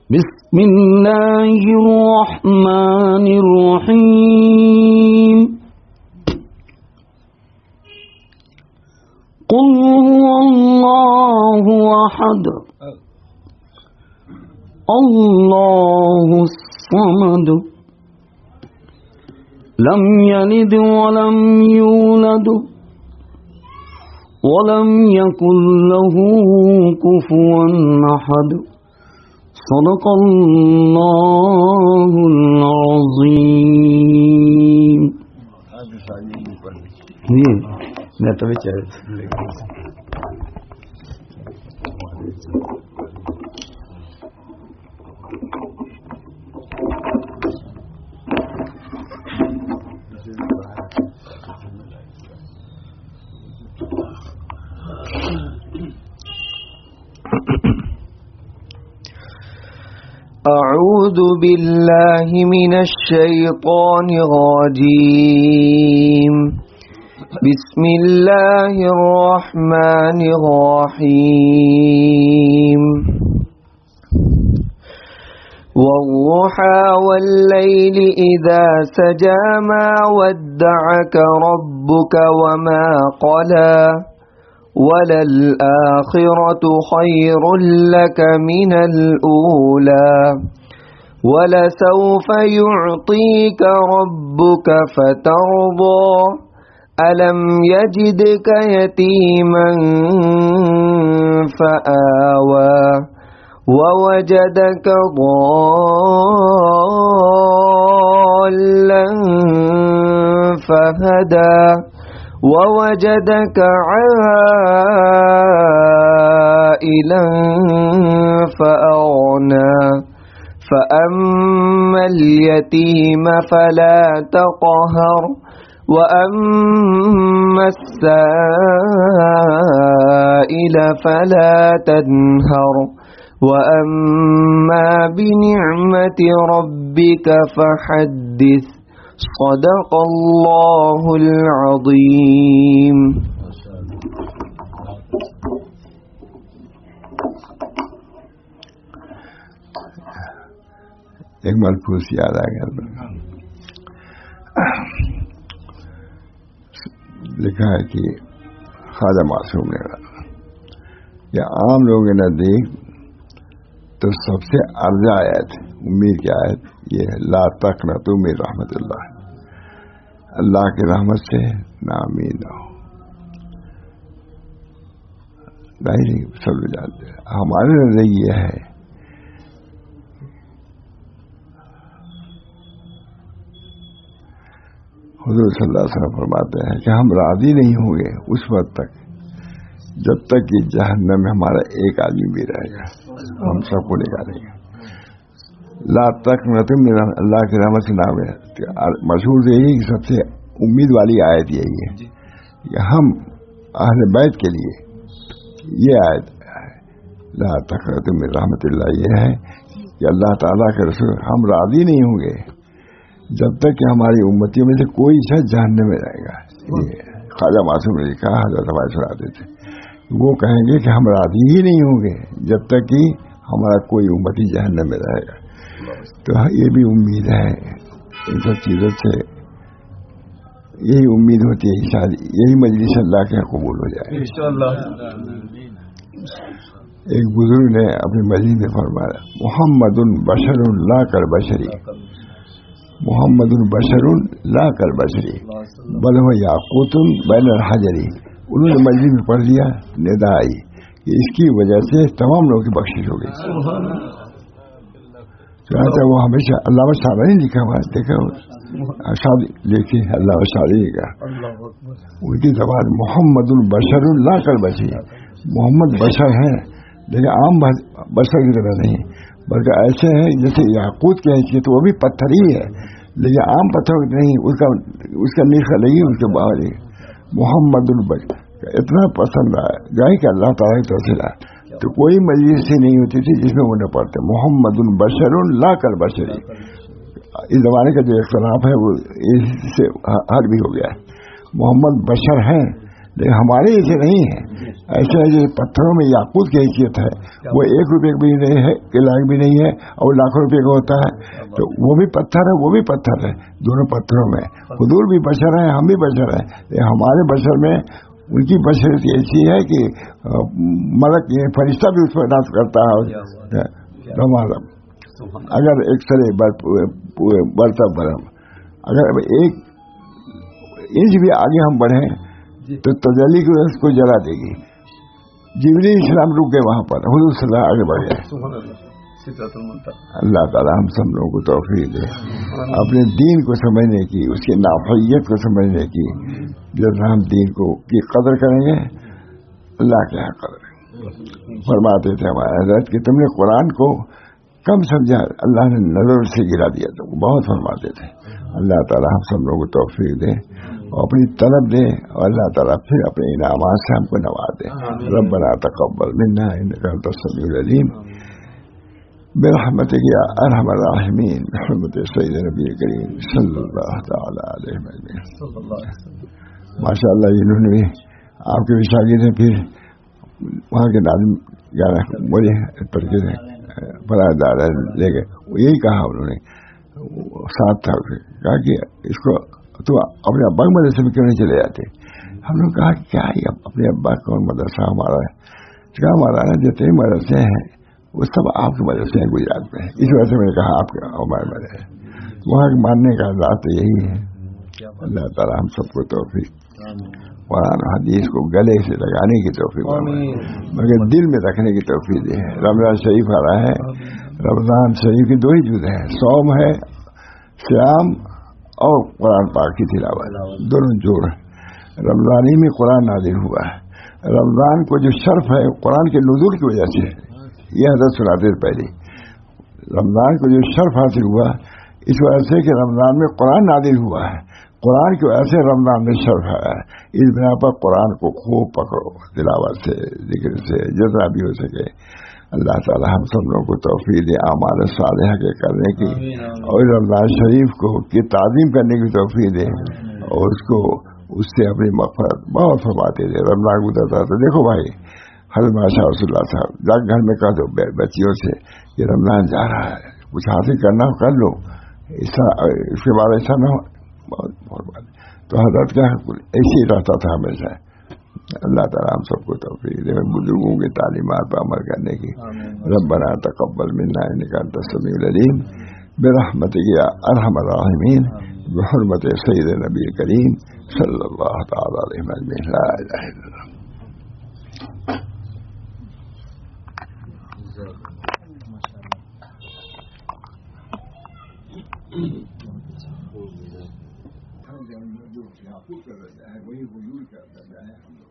بسم الله الرحمن الرحيم. قل هو الله أحد الله الصمد لم يلد ولم يولد ولم يكن له كفوا أحد. صدق الله العظيم. أعوذ بالله من الشيطان الرجيم. بسم الله الرحمن الرحيم. والضحى والليل إذا سجى ما ودعك ربك وما قلى وللآخرة خير لك من الأولى ولسوف يعطيك ربك فترضى ألم يجدك يتيما فآوى ووجدك ضالا فهدى ووجدك عائلا فأغنى فأما اليتيم فلا تقهر وأما السائل فلا تنهر وأما بنعمة ربك فحدث. صدق الله العظيم. ایک ملفوظ یاد آ گیا. لکھا ہے کہ خواجہ معصوم نے یا عام لوگوں کے نزدیک تو سب سے ارجا آیت امید کی آیت یہ ہے لا تقنطوا من رحمت اللہ. اللہ کی رحمت سے نا امید نہ ہو. نہیں سب لوگ جانتے ہیں. ہمارے نزدیک یہ ہے حضور صلی اللہ علیہ وسلم فرماتے ہیں کہ ہم راضی نہیں ہوں گے اس وقت تک جب تک کہ جہنم میں ہمارا ایک آدمی بھی رہے گا. ہم سب کو نکالیں گے. لا تقنطوا من اللہ کی رحمت سے نام ہے. مشہور یہی کہ سب سے امید والی آیت یہی ہے کہ ہم اہل بیت کے لیے یہ آیت لا تقنطوا من رحمت اللہ یہ ہے کہ اللہ تعالیٰ کے رسول ہم راضی نہیں ہوں گے جب تک کہ ہماری امتیوں میں سے کوئی شخص جہنم میں رہے گا. یہ خواجہ معصوم نے لکھا، حضرت ہمارے سناتے تھے وہ کہیں گے کہ ہم راضی ہی نہیں ہوں گے جب تک کہ ہمارا کوئی امتی جہنم میں رہے گا. تو یہ بھی امید ہے ان سب چیزوں سے. یہی امید ہوتی ہے شاید یہی مجلس اللہ کے قبول ہو جائے انشاءاللہ. ایک بزرگ نے اپنی مجلس میں فرمایا محمد بشر لا کر بشری، محمد بشر لا کر بشری بل هو یاقوت بین الحجری. انہوں نے مجلس میں پڑھ لیا، ندا آئی کہ اس کی وجہ سے تمام لوگوں کی بخشش ہو گئی. چنانچہ وہ ہمیشہ علامہ شاعری لکھا ہوا دیکھا شادی لکھی علامہ شاعری کا ان کی زبان محمد البشر لا کر بشری. محمد بشر ہیں لیکن عام بشر کی طرح نہیں بلکہ ایسے ہیں جیسے یاقوت کی حیثیت وہ بھی پتھر ہی ہے لیکن عام پتھر نہیں، اس کا میخ لگی اس کے باہر. محمد البشر اتنا پسند آیا گائے کہ اللہ تعالیٰ کی طرف سے آیا. تو کوئی مجلس سے نہیں ہوتی تھی جس میں وہ نہ پڑھتے محمد البشر لا کر بشری. اس زمانے کا جو اختلاف ہے وہ اس سے حل بھی ہو گیا ہے. محمد بشر ہیں لیکن ہمارے ایسے نہیں ہیں. ایسے ہے جو پتھروں میں یاقوت کی حیثیت ہے وہ 1 روپے بھی نہیں ہے کہ لاکھ بھی نہیں ہے اور لاکھوں روپے کا ہوتا ہے. تو وہ بھی پتھر ہے وہ بھی پتھر ہے، دونوں پتھروں میں. حضور بھی بشر ہیں ہم بھی بشر ہیں لیکن ہمارے بشر میں ان کی بشریت ایسی ہے کہ ملک فرشتہ بھی اس پر ناز کرتا ہے. اگر ایک سرے بڑھتا برم اگر ایک انچ بھی آگے ہم بڑھیں تو تجلی کی وجہ سے کو جلا دے گی. جبریل اسلام رک گئے وہاں پر، حضور صلی اللہ آگے بڑھ گئے. اللہ تعالیٰ ہم سب لوگوں کو توفیق دے اپنے دین کو سمجھنے کی، اس کی نافعیت کو سمجھنے کی. جب ہم دین کو کی قدر کریں گے اللہ کے یہاں قدر. فرماتے تھے ہمارے حضرت کہ تم نے قرآن کو کم سمجھا، اللہ نے نظر سے گرا دیا. تم بہت فرماتے تھے. اللہ تعالیٰ ہم سب لوگوں کو توفیق دے اور اپنی طلب دے اور اللہ تعالیٰ پھر اپنے انعامات سے ہم کو نواز دے. ربنا تقبل منا انک انت السمیع العلیم برحمتک یا ارحم الراحمین بحرمت سید نبی کریم صلی اللہ تعالی علیہ وسلم. ماشاء اللہ انہوں نے آپ کے شاگرد ہیں، پھر وہاں کے ناظم بولے برائے دار لے گئے. یہی کہا انہوں نے ساتھ تھا کہا کہ اس کو تو اپنے ابا کے مدرسے میں کیوں نہیں چلے جاتے. ہم نے کہا کیا اپنے ابا کون مدرسہ ہمارا ہے. کہا ہمارا جتنے مدرسے ہیں وہ سب آپ کے مدرسے ہیں گجرات میں. اس وجہ سے میں نے کہا آپ کے ہمارے مدرسے وہاں ماننے کا ذات یہی ہے. اللہ تعالیٰ ہم سب کو توفیق قرآن حدیث کو گلے سے لگانے کی توفیق مگر دل میں رکھنے کی توفیق دے. رمضان شریف آ رہا ہے. رمضان شریف کی 2 ہی جز ہیں، صوم ہے، صیام اور قرآن پاک کی تلاوت، دونوں جوڑ. رمضان ہی میں قرآن نازل ہوا ہے. رمضان کو جو شرف ہے قرآن کے نزول کی وجہ سے، یہ حضرت سناتے تھے پہلے. رمضان کو جو شرف حاصل ہوا اس وجہ سے کہ رمضان میں قرآن نازل ہوا ہے. قرآن کی وجہ سے رمضان میں شرف ہے. اس بنا پر قرآن کو خوب پکڑو، تلاوت سے، ذکر سے، جتنا بھی ہو سکے. اللہ تعالی ہم سب لوگوں کو توفیق دے اعمال صالحہ کے کرنے کی اور رمضان شریف کو کی تعظیم کرنے کی توفیق دے اور اس سے اپنی مغفرت بہت فرماتے تھے. رمضان گزرتا تھا. دیکھو بھائی حضرت ماشاء رسول اللہ صاحب جا گھر میں کہہ دو بچیوں سے کہ رمضان جا رہا ہے، کچھ حاصل کرنا ہو کر لو، اس کے بعد ایسا نہ ہو. بہت تو حضرت کا ایسے ہی رہتا تھا ہمیشہ. اللہ تعالیٰ ہم سب کو توفیق دے بزرگوں کی تعلیمات پر عمل کرنے کی. ربنا تقبل منا انک انت السمیع العلیم برحمتک یا ارحم الراحمین بحرمت سید نبی کریم صلی اللہ تعالی علیہ وسلم. لا الہ الا اللہ. وہی حضور کا درجہ ہے. ہم لوگ